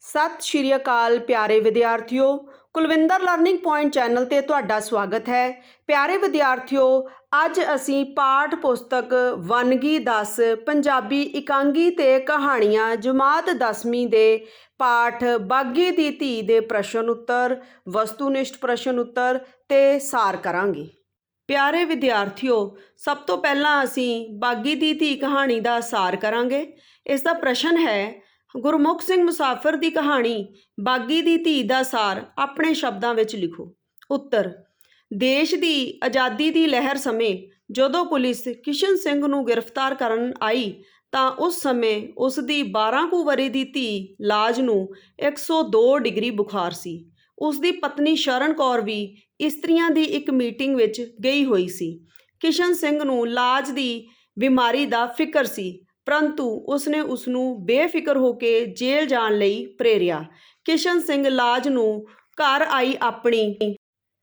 ਸਤਿ ਸ਼੍ਰੀ ਅਕਾਲ ਪਿਆਰੇ ਵਿਦਿਆਰਥੀਓ। Kulwinder learning point channel ਤੇ ਤੁਹਾਡਾ ਸਵਾਗਤ ਹੈ। ਪਿਆਰੇ ਵਿਦਿਆਰਥੀਓ, ਅੱਜ ਅਸੀਂ ਪਾਠ ਪੁਸਤਕ ਵੰਨਗੀ 10 ਪੰਜਾਬੀ ਇਕਾਂਗੀ ਤੇ ਕਹਾਣੀਆਂ ਜਮਾਤ 10ਵੀਂ ਦੇ ਪਾਠ ਬਾਗੀ ਦੀ ਧੀ ਦੇ ਪ੍ਰਸ਼ਨ ਉੱਤਰ, ਵਸਤੂਨਿਸ਼ਟ ਪ੍ਰਸ਼ਨ ਉੱਤਰ ਤੇ ਸਾਰ ਕਰਾਂਗੇ। ਪਿਆਰੇ ਵਿਦਿਆਰਥੀਓ, ਸਭ ਤੋਂ ਪਹਿਲਾਂ ਅਸੀਂ ਬਾਗੀ ਦੀ ਧੀ ਕਹਾਣੀ ਦਾ ਸਾਰ ਕਰਾਂਗੇ। ਇਸ ਦਾ ਪ੍ਰਸ਼ਨ ਹੈ, ਗੁਰਮੁਖ ਸਿੰਘ ਮੁਸਾਫਿਰ ਦੀ ਕਹਾਣੀ ਬਾਗੀ ਦੀ ਧੀ ਦਾ ਸਾਰ ਆਪਣੇ ਸ਼ਬਦਾਂ ਵਿੱਚ ਲਿਖੋ। ਉੱਤਰ, ਦੇਸ਼ ਦੀ ਆਜ਼ਾਦੀ ਦੀ ਲਹਿਰ ਸਮੇਂ ਜਦੋਂ ਪੁਲਿਸ ਕਿਸ਼ਨ ਸਿੰਘ ਨੂੰ ਗ੍ਰਿਫਤਾਰ ਕਰਨ ਆਈ ਤਾਂ ਉਸ ਸਮੇਂ ਉਸ ਦੀ 12 ਕੁ ਵਰ੍ਹੇ ਦੀ ਧੀ ਲਾਜ ਨੂੰ 102 ਡਿਗਰੀ ਬੁਖਾਰ ਸੀ। ਉਸ ਦੀ ਪਤਨੀ ਸ਼ਰਨ ਕੌਰ ਵੀ ਇਸਤਰੀਆਂ ਦੀ ਇੱਕ ਮੀਟਿੰਗ ਵਿੱਚ ਗਈ ਹੋਈ ਸੀ। ਕਿਸ਼ਨ ਸਿੰਘ ਨੂੰ ਲਾਜ ਦੀ ਬਿਮਾਰੀ ਦਾ ਫਿਕਰ ਸੀ, ਪਰੰਤੂ ਉਸਨੇ ਉਸਨੂੰ ਬੇਫਿਕਰ ਹੋ ਕੇ ਜੇਲ੍ਹ ਜਾਣ ਲਈ ਪ੍ਰੇਰਿਆ। ਕਿਸ਼ਨ ਸਿੰਘ ਲਾਜ ਨੂੰ ਘਰ ਆਈ ਆਪਣੀ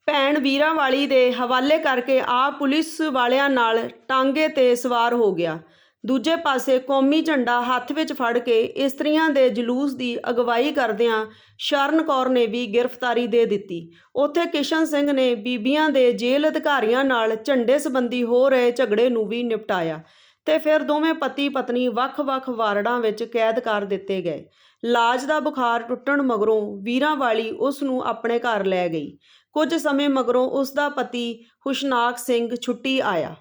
ਭੈਣ ਵੀਰਾਂਵਾਲੀ ਦੇ ਹਵਾਲੇ ਕਰਕੇ ਆਪ ਪੁਲਿਸ ਵਾਲਿਆਂ ਨਾਲ ਟਾਂਗੇ ਤੇ ਸਵਾਰ ਹੋ ਗਿਆ। ਦੂਜੇ ਪਾਸੇ ਕੌਮੀ ਝੰਡਾ ਹੱਥ ਵਿੱਚ ਫੜ ਕੇ ਇਸਤਰੀਆਂ ਦੇ ਜਲੂਸ ਦੀ ਅਗਵਾਈ ਕਰਦਿਆਂ ਸ਼ਰਨ ਕੌਰ ਨੇ ਵੀ ਗ੍ਰਿਫਤਾਰੀ ਦੇ ਦਿੱਤੀ। ਉੱਥੇ ਕਿਸ਼ਨ ਸਿੰਘ ਨੇ ਬੀਬੀਆਂ ਦੇ ਜੇਲ੍ਹ ਅਧਿਕਾਰੀਆਂ ਨਾਲ ਝੰਡੇ ਸੰਬੰਧੀ ਹੋ ਰਹੇ ਝਗੜੇ ਨੂੰ ਵੀ ਨਿਪਟਾਇਆ ਤੇ ਫਿਰ ਦੋਵੇਂ ਪਤੀ ਪਤਨੀ ਵੱਖ-ਵੱਖ ਵਾਰਡਾਂ ਵਿੱਚ ਕੈਦ ਕਰ ਦਿੱਤੇ ਗਏ। ਲਾਜ ਦਾ ਬੁਖਾਰ ਟੁੱਟਣ ਮਗਰੋਂ ਵੀਰਾਂਵਾਲੀ ਉਸ ਨੂੰ ਆਪਣੇ ਘਰ ਲੈ ਗਈ। ਕੁਝ ਸਮੇਂ ਮਗਰੋਂ ਉਸ ਦਾ ਪਤੀ ਹੁਸ਼ਨਾਕ ਸਿੰਘ ਛੁੱਟੀ ਆਇਆ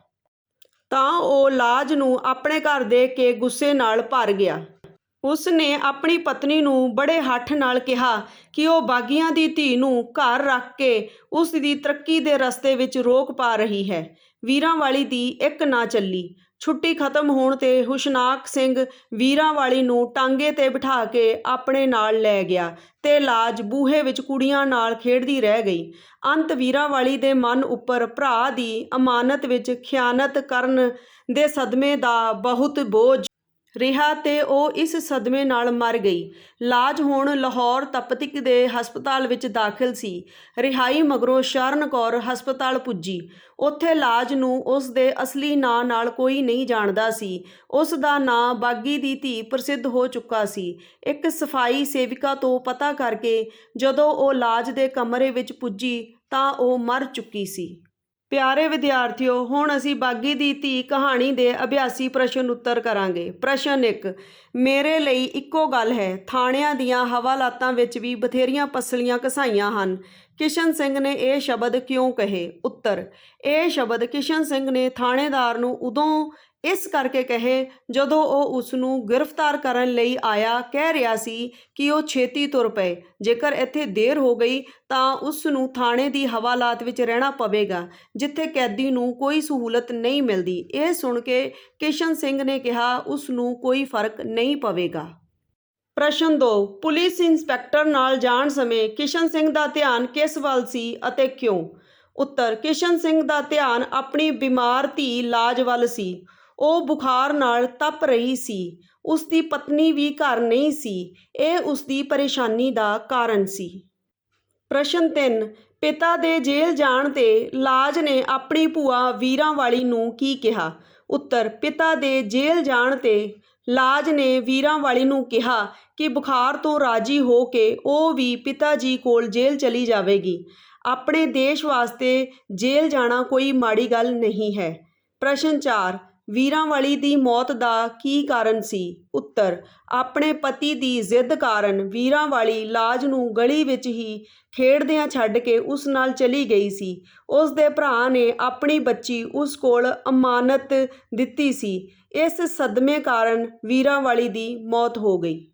ਤਾਂ ਉਹ ਲਾਜ ਨੂੰ ਆਪਣੇ ਘਰ ਦੇਖ ਕੇ ਗੁੱਸੇ ਨਾਲ ਭਰ ਗਿਆ। ਉਸ ਨੇ ਆਪਣੀ ਪਤਨੀ ਨੂੰ ਬੜੇ ਹੱਠ ਨਾਲ ਕਿਹਾ ਕਿ ਉਹ ਬਾਗੀਆਂ ਦੀ ਧੀ ਨੂੰ ਘਰ ਰੱਖ ਕੇ ਉਸ ਦੀ ਤਰੱਕੀ ਦੇ ਰਸਤੇ ਵਿੱਚ ਰੋਕ ਪਾ ਰਹੀ ਹੈ। ਵੀਰਾਂਵਾਲੀ ਦੀ ਇੱਕ ਨਾ ਚੱਲੀ। ਛੁੱਟੀ ਖਤਮ ਹੋਣ ਤੇ ਹੁਸ਼ਨਾਕ ਸਿੰਘ ਵੀਰਾਂਵਾਲੀ ਨੂੰ ਟਾਂਗੇ ਤੇ ਬਿਠਾ ਕੇ ਆਪਣੇ ਨਾਲ ਲੈ ਗਿਆ ਤੇ ਲਾਜ ਬੂਹੇ ਵਿੱਚ ਕੁੜੀਆਂ ਨਾਲ ਖੇਡਦੀ ਰਹਿ ਗਈ। ਅੰਤ ਵੀਰਾਂਵਾਲੀ ਦੇ ਮਨ ਉੱਪਰ ਭਰਾ ਦੀ ਅਮਾਨਤ ਵਿੱਚ ਖਿਆਨਤ ਕਰਨ ਦੇ ਸਦਮੇ ਦਾ ਬਹੁਤ ਬੋਝ ਰਿਹਾ ਤੇ ਉਹ ਇਸ ਸਦਮੇ ਨਾਲ ਮਰ ਗਈ। ਲਾਜ ਹੁਣ ਲਾਹੌਰ ਤਪਤਿਕ ਦੇ ਹਸਪਤਾਲ ਵਿੱਚ ਦਾਖਲ ਸੀ। ਰਿਹਾਈ ਮਗਰੋਂ ਸ਼ਰਨ ਕੌਰ ਹਸਪਤਾਲ ਪੁੱਜੀ। ਉੱਥੇ ਲਾਜ ਨੂੰ ਉਸ ਦੇ ਅਸਲੀ ਨਾਂ ਨਾਲ ਕੋਈ ਨਹੀਂ ਜਾਣਦਾ ਸੀ। ਉਸ ਦਾ ਨਾਂ ਬਾਗੀ ਦੀ ਧੀ ਪ੍ਰਸਿੱਧ ਹੋ ਚੁੱਕਾ ਸੀ। ਇੱਕ ਸਫਾਈ ਸੇਵਿਕਾ ਤੋਂ ਪਤਾ ਕਰਕੇ ਜਦੋਂ ਉਹ ਲਾਜ ਦੇ ਕਮਰੇ ਵਿੱਚ ਪੁੱਜੀ ਤਾਂ ਉਹ ਮਰ ਚੁੱਕੀ ਸੀ। ਪਿਆਰੇ ਵਿਦਿਆਰਥੀਓ, ਹੁਣ ਅਸੀਂ ਬਾਗੀ ਦੀ ਧੀ ਕਹਾਣੀ ਦੇ ਅਭਿਆਸੀ ਪ੍ਰਸ਼ਨ ਉੱਤਰ ਕਰਾਂਗੇ। ਪ੍ਰਸ਼ਨ 1, ਮੇਰੇ ਲਈ ਇੱਕੋ ਗੱਲ ਹੈ, ਥਾਣਿਆਂ ਦੀਆਂ ਹਵਾਲਾਤਾਂ ਵਿੱਚ ਵੀ ਬਥੇਰੀਆਂ ਪਸਲੀਆਂ ਘਸਾਈਆਂ ਹਨ। ਕਿਸ਼ਨ ਸਿੰਘ ਨੇ ਇਹ ਸ਼ਬਦ ਕਿਉਂ ਕਹੇ? ਉੱਤਰ, ਇਹ ਸ਼ਬਦ ਕਿਸ਼ਨ ਸਿੰਘ ਨੇ ਥਾਣੇਦਾਰ ਨੂੰ ਉਦੋਂ ਇਸ ਕਰਕੇ ਕਹੇ ਜਦੋਂ ਉਹ ਉਸ ਨੂੰ ਗ੍ਰਿਫਤਾਰ ਕਰਨ ਲਈ ਆਇਆ ਕਹਿ ਰਿਹਾ ਸੀ ਕਿ ਉਹ ਛੇਤੀ ਤੁਰ ਪਏ। ਜੇਕਰ ਇੱਥੇ ਦੇਰ ਹੋ ਗਈ ਤਾਂ ਉਸ ਨੂੰ ਥਾਣੇ ਦੀ ਹਵਾਲਾਤ ਵਿੱਚ ਰਹਿਣਾ ਪਵੇਗਾ, ਜਿੱਥੇ ਕੈਦੀ ਨੂੰ ਕੋਈ ਸਹੂਲਤ ਨਹੀਂ ਮਿਲਦੀ। ਇਹ ਸੁਣ ਕੇ ਕਿਸ਼ਨ ਸਿੰਘ ਨੇ ਕਿਹਾ ਉਸ ਨੂੰ ਕੋਈ ਫਰਕ ਨਹੀਂ ਪਵੇਗਾ। ਪ੍ਰਸ਼ਨ 2, ਪੁਲਿਸ ਇੰਸਪੈਕਟਰ ਨਾਲ ਜਾਣ ਸਮੇਂ ਕਿਸ਼ਨ ਸਿੰਘ ਦਾ ਧਿਆਨ ਕਿਸ ਵੱਲ ਸੀ ਅਤੇ ਕਿਉਂ? ਉੱਤਰ, ਕਿਸ਼ਨ ਸਿੰਘ ਦਾ ਧਿਆਨ ਆਪਣੀ ਬਿਮਾਰ ਧੀ ਲਾਜ ਵੱਲ ਸੀ। ਉਹ ਬੁਖਾਰ ਨਾਲ ਤਪ ਰਹੀ ਸੀ। ਉਸ ਦੀ ਪਤਨੀ ਵੀ ਘਰ ਨਹੀਂ ਸੀ। ਇਹ ਉਸ ਦੀ ਪਰੇਸ਼ਾਨੀ ਦਾ ਕਾਰਨ ਸੀ। ਪ੍ਰਸ਼ਨ 3, ਪਿਤਾ ਦੇ ਜੇਲ੍ਹ ਜਾਣ ਤੇ ਲਾਜ ਨੇ ਆਪਣੀ ਭੂਆ ਵੀਰਾਂਵਾਲੀ ਨੂੰ ਕੀ ਕਿਹਾ? ਉੱਤਰ, ਪਿਤਾ ਦੇ ਜੇਲ੍ਹ ਜਾਣ ਤੇ ਲਾਜ ਨੇ ਵੀਰਾਂਵਾਲੀ ਨੂੰ ਕਿਹਾ ਕਿ ਬੁਖਾਰ ਤੋਂ ਰਾਜੀ ਹੋ ਕੇ ਉਹ ਵੀ ਪਿਤਾ ਜੀ ਕੋਲ ਜੇਲ੍ਹ ਚਲੀ ਜਾਵੇਗੀ। ਆਪਣੇ ਦੇਸ਼ ਵਾਸਤੇ ਜੇਲ੍ਹ ਜਾਣਾ ਕੋਈ ਮਾੜੀ ਗੱਲ ਨਹੀਂ ਹੈ। ਪ੍ਰਸ਼ਨ 4, ਵੀਰਾਂਵਾਲੀ ਦੀ ਮੌਤ ਦਾ ਕੀ ਕਾਰਨ ਸੀ? ਉੱਤਰ, ਆਪਣੇ ਪਤੀ ਦੀ ਜ਼ਿੱਦ ਕਾਰਨ ਵੀਰਾਂਵਾਲੀ ਲਾਜ ਨੂੰ ਗਲੀ ਵਿੱਚ ਹੀ ਖੇਡਦਿਆਂ ਛੱਡ ਕੇ ਉਸ ਨਾਲ ਚਲੀ ਗਈ ਸੀ। ਉਸ ਦੇ ਭਰਾ ਨੇ ਆਪਣੀ ਬੱਚੀ ਉਸ ਕੋਲ ਅਮਾਨਤ ਦਿੱਤੀ ਸੀ। ਇਸ ਸਦਮੇ ਕਾਰਨ ਵੀਰਾਂਵਾਲੀ ਦੀ ਮੌਤ ਹੋ ਗਈ।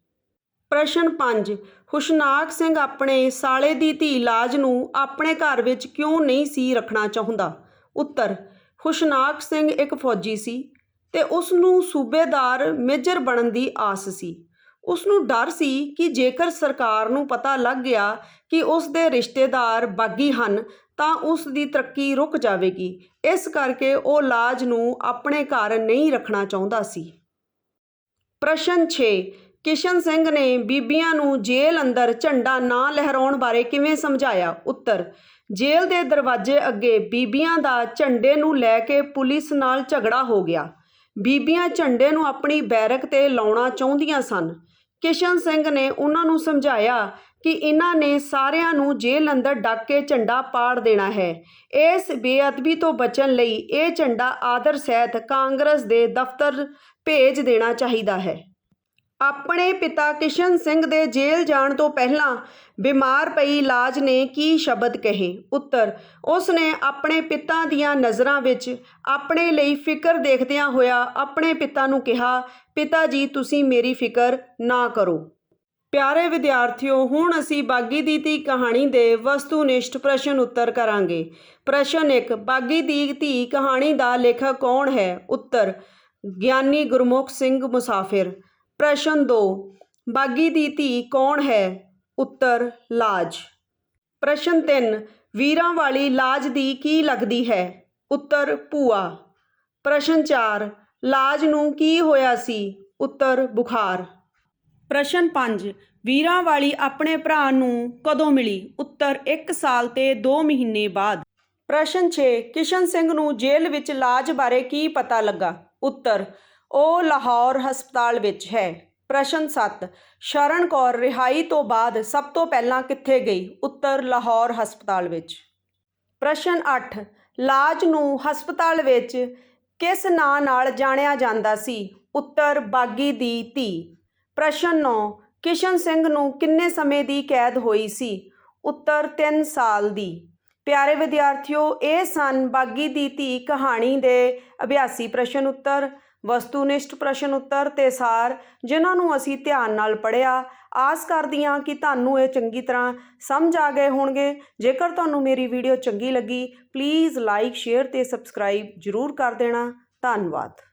ਪ੍ਰਸ਼ਨ 5, ਹੁਸ਼ਨਾਕ ਸਿੰਘ ਆਪਣੇ ਸਾਲੇ ਦੀ ਧੀ ਲਾਜ ਨੂੰ ਆਪਣੇ ਘਰ ਵਿੱਚ ਕਿਉਂ ਨਹੀਂ ਸੀ ਰੱਖਣਾ ਚਾਹੁੰਦਾ? ਉੱਤਰ, ਹੁਸ਼ਨਾਕ ਸਿੰਘ ਇੱਕ ਫੌਜੀ ਸੀ ਤੇ ਉਸ ਨੂੰ ਸੂਬੇਦਾਰ ਮੇਜਰ ਬਣਨ ਦੀ ਆਸ ਸੀ। ਉਸ ਨੂੰ ਡਰ ਸੀ ਕਿ ਜੇਕਰ ਸਰਕਾਰ ਨੂੰ ਪਤਾ ਲੱਗ ਗਿਆ ਕਿ ਉਸ ਦੇ ਰਿਸ਼ਤੇਦਾਰ ਬਾਗੀ ਹਨ ਤਾਂ ਉਸ ਦੀ ਤਰੱਕੀ ਰੁਕ ਜਾਵੇਗੀ। ਇਸ ਕਰਕੇ ਉਹ ਲਾਜ ਨੂੰ ਆਪਣੇ ਘਰ ਨਹੀਂ ਰੱਖਣਾ ਚਾਹੁੰਦਾ ਸੀ। ਪ੍ਰਸ਼ਨ 6, ਕਿਸ਼ਨ ਸਿੰਘ ਨੇ ਬੀਬੀਆਂ ਨੂੰ ਜੇਲ੍ਹ ਅੰਦਰ ਝੰਡਾ ਨਾ ਲਹਿਰਾਉਣ ਬਾਰੇ ਕਿਵੇਂ ਸਮਝਾਇਆ? ਉੱਤਰ, ਜੇਲ੍ਹ ਦੇ ਦਰਵਾਜ਼ੇ ਅੱਗੇ ਬੀਬੀਆਂ ਦਾ ਝੰਡੇ ਨੂੰ ਲੈ ਕੇ ਪੁਲਿਸ ਨਾਲ ਝਗੜਾ ਹੋ ਗਿਆ। ਬੀਬੀਆਂ ਝੰਡੇ ਨੂੰ ਆਪਣੀ ਬੈਰਕ ਤੇ ਲਾਉਣਾ ਚਾਹੁੰਦੀਆਂ ਸਨ। ਕਿਸ਼ਨ ਸਿੰਘ ਨੇ ਉਹਨਾਂ ਨੂੰ ਸਮਝਾਇਆ ਕਿ ਇਹਨਾਂ ਨੇ ਸਾਰਿਆਂ ਨੂੰ ਜੇਲ੍ਹ ਅੰਦਰ ਡੱਕ ਕੇ ਝੰਡਾ ਪਾੜ ਦੇਣਾ ਹੈ। ਇਸ ਬੇਅਦਬੀ ਤੋਂ ਬਚਣ ਲਈ ਇਹ ਝੰਡਾ ਆਦਰ ਸਹਿਤ ਕਾਂਗਰਸ ਦੇ ਦਫ਼ਤਰ ਭੇਜ ਦੇਣਾ ਚਾਹੀਦਾ ਹੈ। ਆਪਣੇ ਪਿਤਾ ਕਿਸ਼ਨ ਸਿੰਘ ਦੇ ਜੇਲ੍ਹ ਜਾਣ ਤੋਂ ਪਹਿਲਾਂ ਬਿਮਾਰ ਪਈ ਲਾਜ ਨੇ ਕੀ ਸ਼ਬਦ ਕਹੇ? ਉੱਤਰ, ਉਸ ਨੇ ਆਪਣੇ ਪਿਤਾ ਦੀਆਂ ਨਜ਼ਰਾਂ ਵਿੱਚ ਆਪਣੇ ਲਈ ਫਿਕਰ ਦੇਖਦਿਆਂ ਹੋਇਆ ਆਪਣੇ ਪਿਤਾ ਨੂੰ ਕਿਹਾ, ਪਿਤਾ ਜੀ ਤੁਸੀਂ ਮੇਰੀ ਫਿਕਰ ਨਾ ਕਰੋ। ਪਿਆਰੇ ਵਿਦਿਆਰਥੀਓ, ਹੁਣ ਅਸੀਂ ਬਾਗੀ ਦੀ ਧੀ ਕਹਾਣੀ ਦੇ ਵਸਤੂਨਿਸ਼ਟ ਪ੍ਰਸ਼ਨ ਉੱਤਰ ਕਰਾਂਗੇ। ਪ੍ਰਸ਼ਨ 1, ਬਾਗੀ ਦੀ ਧੀ ਕਹਾਣੀ ਦਾ ਲੇਖਕ ਕੌਣ ਹੈ? ਉੱਤਰ, ਗਿਆਨੀ ਗੁਰਮੁਖ ਸਿੰਘ ਮੁਸਾਫਿਰ। ਪ੍ਰਸ਼ਨ 2, ਬਾਗੀ ਦੀ ਧੀ ਕੌਣ ਹੈ? ਉੱਤਰ, ਲਾਜ। ਪ੍ਰਸ਼ਨ 3, ਵੀਰਾਂ ਵਾਲੀ ਲਾਜ ਦੀ ਕੀ ਲੱਗਦੀ ਹੈ? ਉੱਤਰ, ਭੂਆ। ਪ੍ਰਸ਼ਨ 4, ਲਾਜ ਨੂੰ ਕੀ ਹੋਇਆ ਸੀ? ਉੱਤਰ, ਬੁਖਾਰ। ਪ੍ਰਸ਼ਨ 5, ਵੀਰਾਂ ਵਾਲੀ ਆਪਣੇ ਭਰਾ ਨੂੰ ਕਦੋਂ ਮਿਲੀ? ਉੱਤਰ, 1 ਸਾਲ ਤੇ 2 ਮਹੀਨੇ ਬਾਅਦ। ਪ੍ਰਸ਼ਨ 6, ਕਿਸ਼ਨ ਸਿੰਘ ਨੂੰ ਜੇਲ੍ਹ ਵਿੱਚ ਲਾਜ ਬਾਰੇ ਕੀ ਪਤਾ ਲੱਗਾ? ਉੱਤਰ, ਉਹ ਲਾਹੌਰ ਹਸਪਤਾਲ ਵਿੱਚ ਹੈ। ਪ੍ਰਸ਼ਨ 7, ਸ਼ਰਨ ਕੌਰ ਰਿਹਾਈ ਤੋਂ ਬਾਅਦ ਸਭ ਤੋਂ ਪਹਿਲਾਂ ਕਿੱਥੇ ਗਈ? ਉੱਤਰ, ਲਾਹੌਰ ਹਸਪਤਾਲ ਵਿੱਚ। ਪ੍ਰਸ਼ਨ 8, ਲਾਜ ਨੂੰ ਹਸਪਤਾਲ ਵਿੱਚ ਕਿਸ ਨਾਂ ਨਾਲ ਜਾਣਿਆ ਜਾਂਦਾ ਸੀ? ਉੱਤਰ, ਬਾਗੀ ਦੀ ਧੀ। ਪ੍ਰਸ਼ਨ 9, ਕਿਸ਼ਨ ਸਿੰਘ ਨੂੰ ਕਿੰਨੇ ਸਮੇਂ ਦੀ ਕੈਦ ਹੋਈ ਸੀ? ਉੱਤਰ, 3 ਸਾਲ ਦੀ। ਪਿਆਰੇ ਵਿਦਿਆਰਥੀਓ, ਇਹ ਸਨ ਬਾਗੀ ਦੀ ਧੀ ਕਹਾਣੀ ਦੇ ਅਭਿਆਸੀ ਪ੍ਰਸ਼ਨ ਉੱਤਰ, ਵਸਤੂਨਿਸ਼ਟ ਪ੍ਰਸ਼ਨ ਉੱਤਰ ਤੇ ਸਾਰ, ਜਿਨ੍ਹਾਂ ਨੂੰ ਅਸੀਂ ਧਿਆਨ ਨਾਲ ਪੜ੍ਹਿਆ। ਆਸ ਕਰਦੀ ਹਾਂ ਕਿ ਤੁਹਾਨੂੰ ਇਹ ਚੰਗੀ ਤਰ੍ਹਾਂ ਸਮਝ ਆ ਗਏ ਹੋਣਗੇ। ਜੇਕਰ ਤੁਹਾਨੂੰ ਮੇਰੀ ਵੀਡੀਓ ਚੰਗੀ ਲੱਗੀ, ਪਲੀਜ਼ ਲਾਈਕ, ਸ਼ੇਅਰ ਤੇ ਸਬਸਕ੍ਰਾਈਬ ਜ਼ਰੂਰ ਕਰ ਦੇਣਾ। ਧੰਨਵਾਦ।